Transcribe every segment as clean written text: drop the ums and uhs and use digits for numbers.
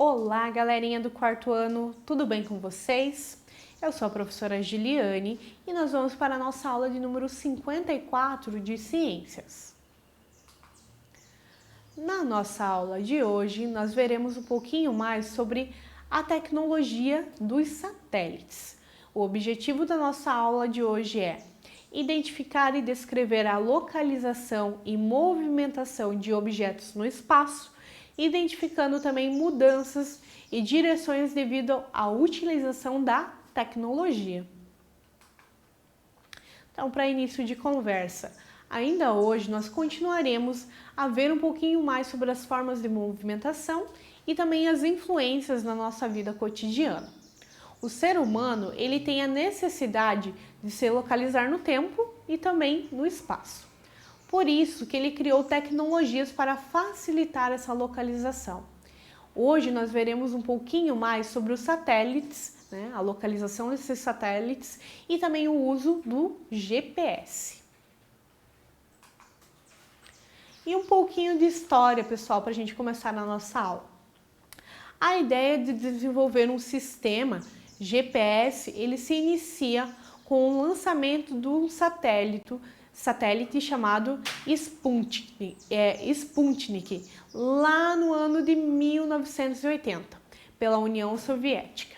Olá, galerinha do quarto ano, tudo bem com vocês? Eu sou a professora Giliane e nós vamos para a nossa aula de número 54 de Ciências. Na nossa aula de hoje, nós veremos um pouquinho mais sobre a tecnologia dos satélites. O objetivo da nossa aula de hoje é identificar e descrever a localização e movimentação de objetos no espaço, identificando também mudanças e direções devido à utilização da tecnologia. Então, para início de conversa, ainda hoje nós continuaremos a ver um pouquinho mais sobre as formas de movimentação e também as influências na nossa vida cotidiana. O ser humano, ele tem a necessidade de se localizar no tempo e também no espaço. Por isso que ele criou tecnologias para facilitar essa localização. Hoje nós veremos um pouquinho mais sobre os satélites, a localização desses satélites e também o uso do GPS. E um pouquinho de história, pessoal, para a gente começar na nossa aula. A ideia de desenvolver um sistema GPS, ele se inicia com o lançamento de um satélite chamado Sputnik, lá no ano de 1980, pela União Soviética,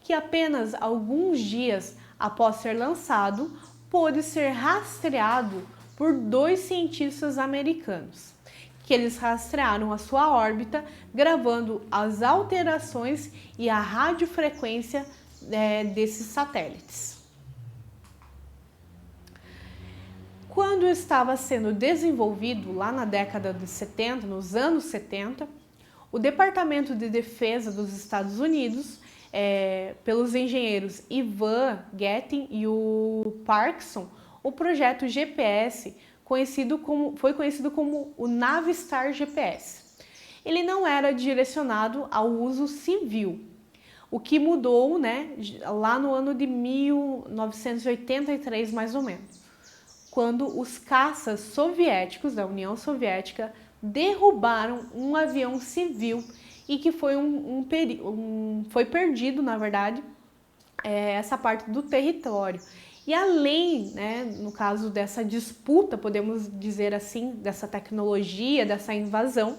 que apenas alguns dias após ser lançado, pôde ser rastreado por dois cientistas americanos, que eles rastrearam a sua órbita, gravando as alterações e a radiofrequência desses satélites. Quando estava sendo desenvolvido lá na década de 70, nos anos 70, o Departamento de Defesa dos Estados Unidos, pelos engenheiros Ivan Gettin e o Parkinson, o projeto GPS foi conhecido como o Navistar GPS. Ele não era direcionado ao uso civil, o que mudou, lá no ano de 1983, mais ou menos, quando os caças soviéticos da União Soviética derrubaram um avião civil e que foi foi perdido, na verdade, essa parte do território. E além, no caso dessa disputa, podemos dizer assim, dessa tecnologia, dessa invasão,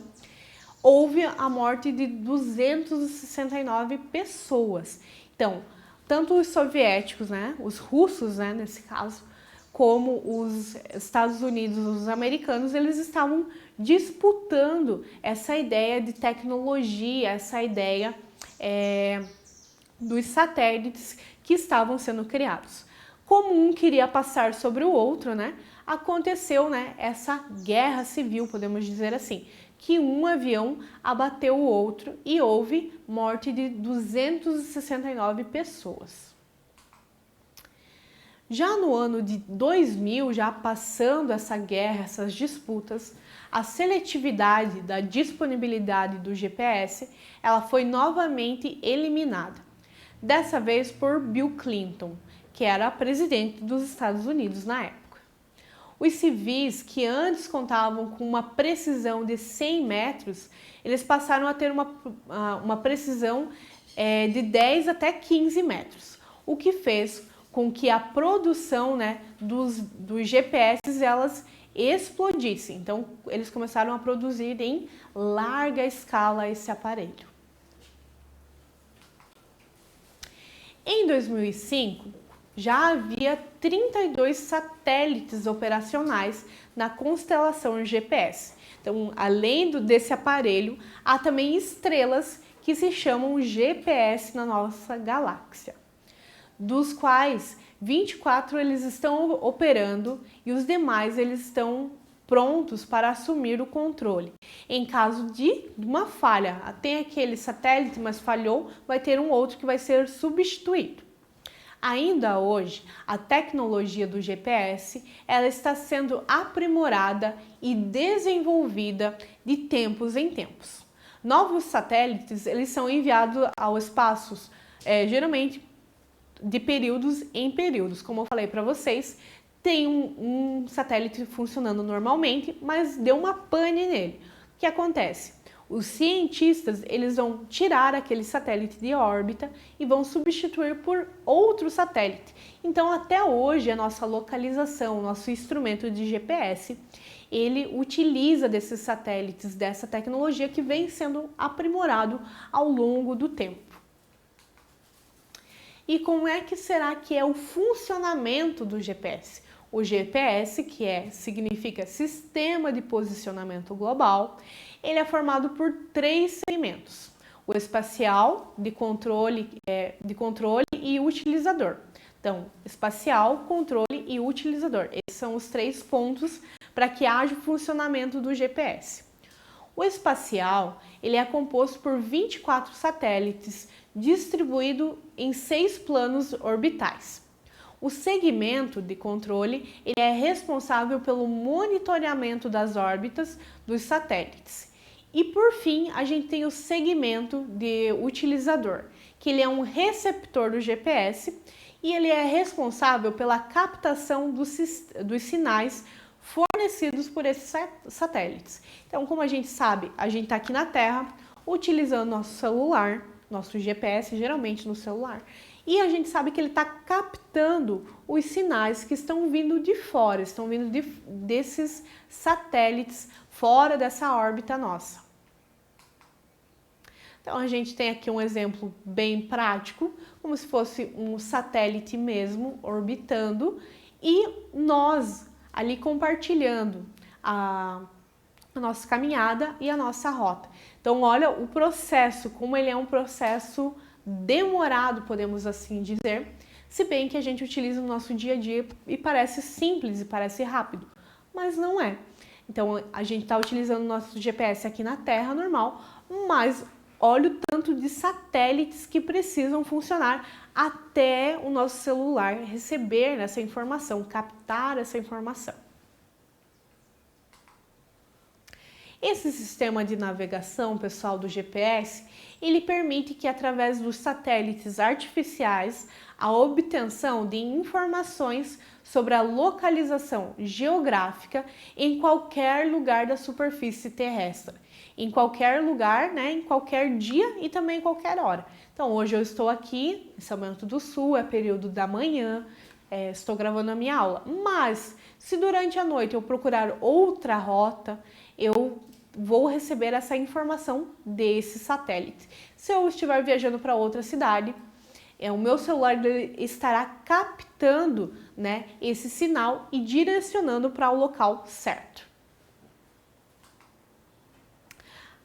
houve a morte de 269 pessoas. Então, tanto os soviéticos, os russos, nesse caso, como os Estados Unidos, os americanos, eles estavam disputando essa ideia de tecnologia, essa ideia dos satélites que estavam sendo criados. Como um queria passar sobre o outro, aconteceu essa guerra civil, podemos dizer assim, que um avião abateu o outro e houve morte de 269 pessoas. Já no ano de 2000, já passando essa guerra, essas disputas, a seletividade da disponibilidade do GPS, ela foi novamente eliminada. Dessa vez por Bill Clinton, que era presidente dos Estados Unidos na época. Os civis, que antes contavam com uma precisão de 100 metros, eles passaram a ter uma precisão de 10 até 15 metros, o que fez com que a produção dos GPS elas explodisse. Então, eles começaram a produzir em larga escala esse aparelho. Em 2005, já havia 32 satélites operacionais na constelação GPS. Então, além desse aparelho, há também estrelas que se chamam GPS na nossa galáxia, dos quais 24 eles estão operando e os demais eles estão prontos para assumir o controle. Em caso de uma falha, tem aquele satélite, mas falhou, vai ter um outro que vai ser substituído. Ainda hoje, a tecnologia do GPS ela está sendo aprimorada e desenvolvida de tempos em tempos. Novos satélites eles são enviados ao espaço, geralmente de períodos em períodos. Como eu falei para vocês, tem um satélite funcionando normalmente, mas deu uma pane nele. O que acontece? Os cientistas, eles vão tirar aquele satélite de órbita e vão substituir por outro satélite. Então, até hoje, a nossa localização, nosso instrumento de GPS, ele utiliza desses satélites, dessa tecnologia que vem sendo aprimorado ao longo do tempo. E como é que será que é o funcionamento do GPS? O GPS, significa Sistema de Posicionamento Global, ele é formado por 3 segmentos: o espacial, de controle e utilizador. Então, espacial, controle e utilizador. Esses são os 3 pontos para que haja o funcionamento do GPS. O espacial, ele é composto por 24 satélites distribuído em 6 planos orbitais. O segmento de controle, ele é responsável pelo monitoramento das órbitas dos satélites. E por fim, a gente tem o segmento de utilizador, que ele é um receptor do GPS e ele é responsável pela captação dos sinais fornecidos por esses satélites. Então, como a gente sabe, a gente está aqui na Terra utilizando nosso celular, nosso GPS, geralmente no celular, e a gente sabe que ele está captando os sinais que estão vindo de fora, estão vindo desses satélites fora dessa órbita nossa. Então, a gente tem aqui um exemplo bem prático, como se fosse um satélite mesmo orbitando e nós ali compartilhando a nossa caminhada e a nossa rota. Então, olha o processo, como ele é um processo demorado, podemos assim dizer, se bem que a gente utiliza no nosso dia a dia e parece simples e parece rápido, mas não é. Então, a gente está utilizando o nosso GPS aqui na Terra normal, mas olha o tanto de satélites que precisam funcionar até o nosso celular receber essa informação, captar essa informação. Esse sistema de navegação, pessoal, do GPS, ele permite que através dos satélites artificiais a obtenção de informações sobre a localização geográfica em qualquer lugar da superfície terrestre. Em qualquer lugar, né, em qualquer dia e também em qualquer hora. Então, hoje eu estou aqui em São Bento do Sul, é período da manhã, estou gravando a minha aula. Mas, se durante a noite eu procurar outra rota, eu vou receber essa informação desse satélite. Se eu estiver viajando para outra cidade, o meu celular estará captando, né, esse sinal e direcionando para o local certo.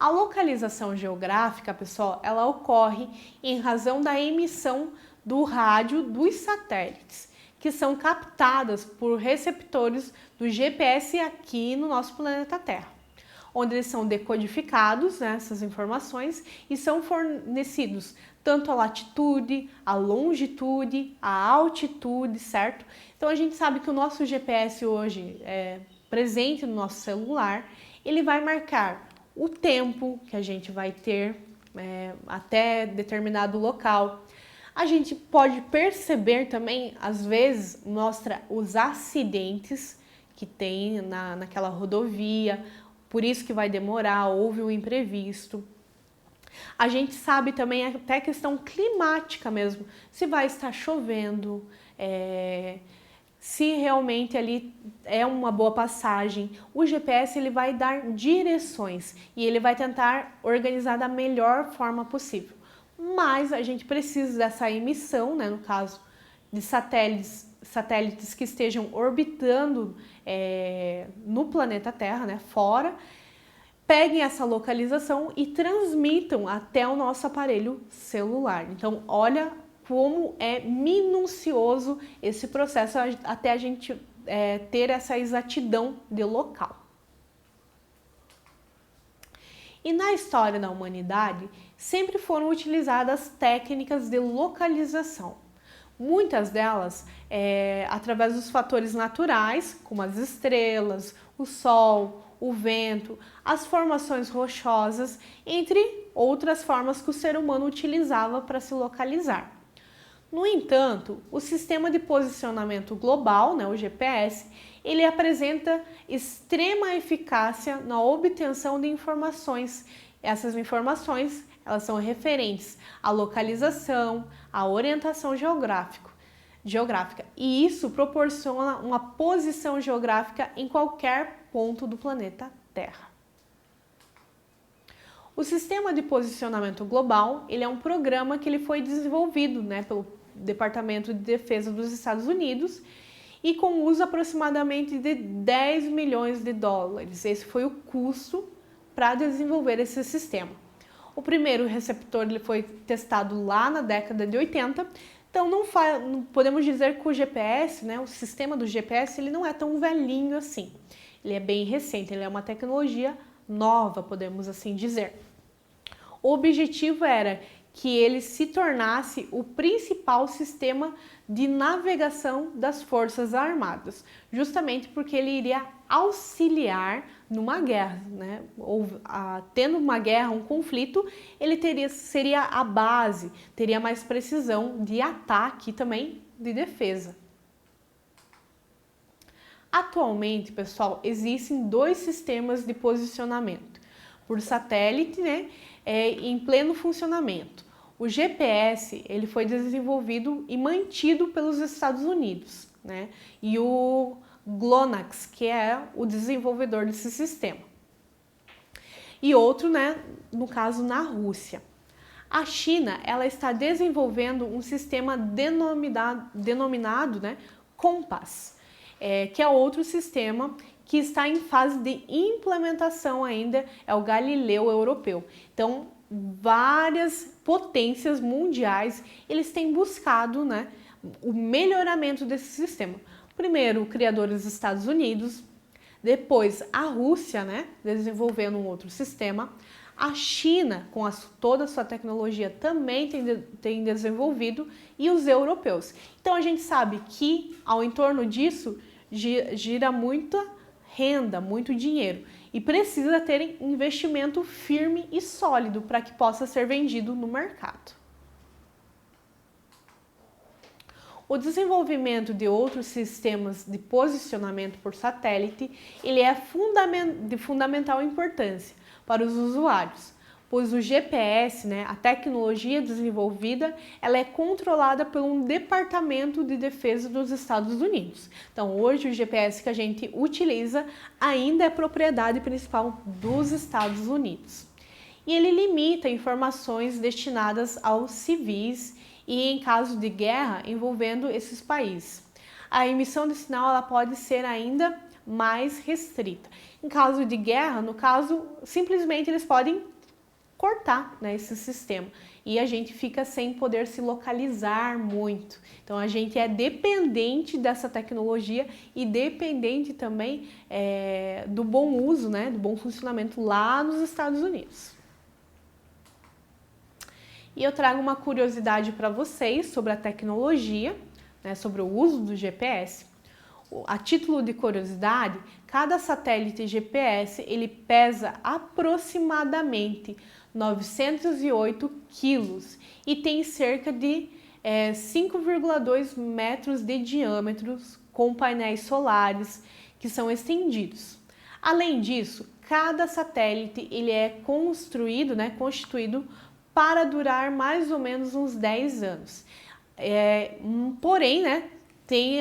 A localização geográfica, pessoal, ela ocorre em razão da emissão do rádio dos satélites, que são captadas por receptores do GPS aqui no nosso planeta Terra, onde eles são decodificados, né, essas informações, e são fornecidos tanto a latitude, a longitude, a altitude, certo? Então a gente sabe que o nosso GPS hoje, presente no nosso celular, ele vai marcar o tempo que a gente vai ter até determinado local. A gente pode perceber também, às vezes, mostra os acidentes que tem naquela rodovia, por isso que vai demorar, houve um imprevisto. A gente sabe também até questão climática mesmo, se vai estar chovendo, se realmente ali é uma boa passagem. O GPS ele vai dar direções e ele vai tentar organizar da melhor forma possível. Mas a gente precisa dessa emissão, né, no caso de satélites que estejam orbitando no planeta Terra, né, fora, peguem essa localização e transmitam até o nosso aparelho celular. Então, olha como é minucioso esse processo até a gente ter essa exatidão de local. E na história da humanidade, sempre foram utilizadas técnicas de localização. Muitas delas através dos fatores naturais, como as estrelas, o sol, o vento, as formações rochosas, entre outras formas que o ser humano utilizava para se localizar. No entanto, o sistema de posicionamento global, né, o GPS, ele apresenta extrema eficácia na obtenção de informações Essas informações, elas são referentes à localização, à orientação geográfica. E isso proporciona uma posição geográfica em qualquer ponto do planeta Terra. O Sistema de Posicionamento Global, ele é um programa que ele foi desenvolvido, né, pelo Departamento de Defesa dos Estados Unidos e com uso aproximadamente de 10 milhões de dólares. Esse foi o custo para desenvolver esse sistema. O primeiro receptor ele foi testado lá na década de 80, então não podemos dizer que o GPS, né, o sistema do GPS, ele não é tão velhinho assim. Ele é bem recente, ele é uma tecnologia nova, podemos assim dizer. O objetivo era que ele se tornasse o principal sistema de navegação das Forças Armadas, justamente porque ele iria auxiliar numa guerra, né? Tendo uma guerra, um conflito, ele seria a base, teria mais precisão de ataque e também de defesa. Atualmente, pessoal, existem 2 sistemas de posicionamento por satélite, né, em pleno funcionamento. O GPS ele foi desenvolvido e mantido pelos Estados Unidos, né, e o GLONASS, que é o desenvolvedor desse sistema. E outro, né, no caso, na Rússia. A China ela está desenvolvendo um sistema denominado né, COMPASS, que é outro sistema que está em fase de implementação ainda, é o Galileu europeu. Então, várias potências mundiais, eles têm buscado, né, o melhoramento desse sistema. Primeiro, o criador dos Estados Unidos, depois a Rússia, né, desenvolvendo um outro sistema. A China, com toda a sua tecnologia, também tem desenvolvido, e os europeus. Então, a gente sabe que, ao entorno disso, gira muita renda, muito dinheiro, e precisa ter investimento firme e sólido para que possa ser vendido no mercado. O desenvolvimento de outros sistemas de posicionamento por satélite, ele é de fundamental importância para os usuários, pois o GPS, né, a tecnologia desenvolvida, ela é controlada por um Departamento de Defesa dos Estados Unidos. Então, hoje o GPS que a gente utiliza ainda é propriedade principal dos Estados Unidos. E ele limita informações destinadas aos civis e em caso de guerra envolvendo esses países. A emissão de sinal ela pode ser ainda mais restrita. Em caso de guerra, no caso, simplesmente eles podem cortar, né, esse sistema e a gente fica sem poder se localizar muito. Então a gente é dependente dessa tecnologia e dependente também do bom uso, né, do bom funcionamento lá nos Estados Unidos. E eu trago uma curiosidade para vocês sobre a tecnologia, né, sobre o uso do GPS. A título de curiosidade, cada satélite GPS ele pesa aproximadamente 908 quilos e tem cerca de 5,2 metros de diâmetro, com painéis solares que são estendidos. Além disso, cada satélite ele é constituído para durar mais ou menos uns 10 anos. Porém, né, tem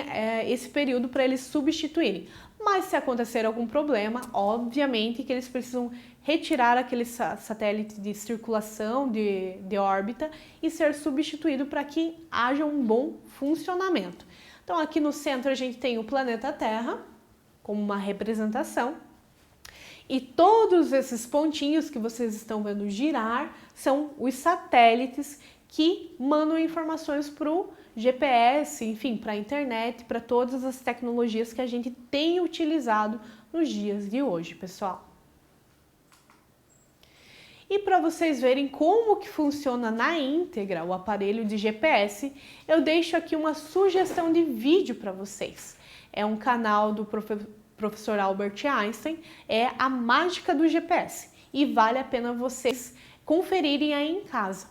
esse período para eles substituírem. Mas se acontecer algum problema, obviamente que eles precisam retirar aquele satélite de circulação, de órbita e ser substituído para que haja um bom funcionamento. Então aqui no centro a gente tem o planeta Terra como uma representação. E todos esses pontinhos que vocês estão vendo girar são os satélites que mandam informações para o GPS, enfim, para a internet, para todas as tecnologias que a gente tem utilizado nos dias de hoje, pessoal. E para vocês verem como que funciona na íntegra o aparelho de GPS, eu deixo aqui uma sugestão de vídeo para vocês. É um canal do professor Albert Einstein, é a mágica do GPS, e vale a pena vocês conferirem aí em casa.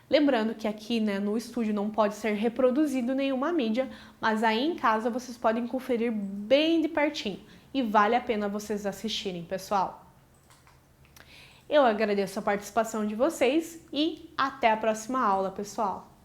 Lembrando que aqui, né, no estúdio não pode ser reproduzido nenhuma mídia, mas aí em casa vocês podem conferir bem de pertinho e vale a pena vocês assistirem, pessoal. Eu agradeço a participação de vocês e até a próxima aula, pessoal!